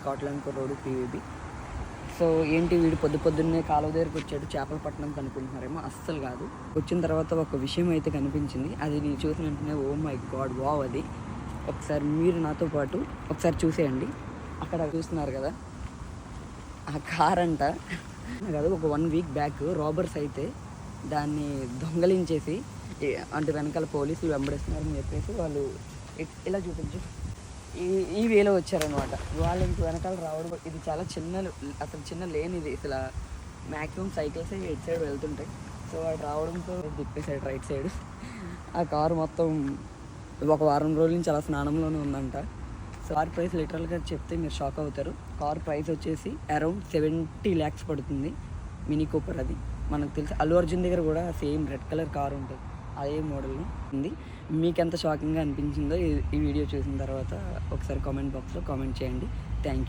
Scotland road PVB. So ఏంటి వీడు పొద్దున్నే కాలువ దగ్గరికి వచ్చాడు చేపలు పట్టడం కనుక్కుంటున్నారేమో, అస్సలు కాదు. వచ్చిన తర్వాత ఒక విషయం అయితే కనిపించింది, అది నేను చూసిన వెంటనే ఓ మై గాడ్ వావ్. అది ఒకసారి మీరు నాతో పాటు ఒకసారి చూసేయండి. అక్కడ చూస్తున్నారు కదా ఆ కార్ అంట కాదు, ఒక 1 వీక్ బ్యాక్ రాబర్స్ అయితే దాన్ని దొంగలించేసి, అంటే వెనకాల పోలీసులు వెంబడిస్తున్నారని చెప్పేసి వాళ్ళు ఇలా చూపించు ఈ వేలో వచ్చారనమాట. వాళ్ళు ఇంక వెనకాల రావడం, ఇది చాలా చిన్న లేన్ ఇది. అసలు మ్యాక్సిమం సైకిల్స్ ఇటు సైడ్ వెళ్తుంటాయి. సో వాడు రావడంతో తిప్పేసాడు రైట్ సైడ్. ఆ కారు మొత్తం ఒక వారం రోజుల నుంచి అలా స్నానంలోనే ఉందంట. సో కార్ ప్రైస్ లిటరల్గా చెప్తే మీరు షాక్ అవుతారు. కార్ ప్రైస్ వచ్చేసి అరౌండ్ 70 lakhs పడుతుంది. Mini Cooper. అది మనకు తెలిసి అల్లు అర్జున్ దగ్గర కూడా సేమ్ రెడ్ కలర్ కార్ ఉంటుంది, అదే మోడల్ ఉంది. మీకు ఎంత షాకింగ్గా అనిపించిందో ఈ వీడియో చూసిన తర్వాత ఒకసారి కామెంట్ బాక్స్లో కామెంట్ చేయండి. Thank you.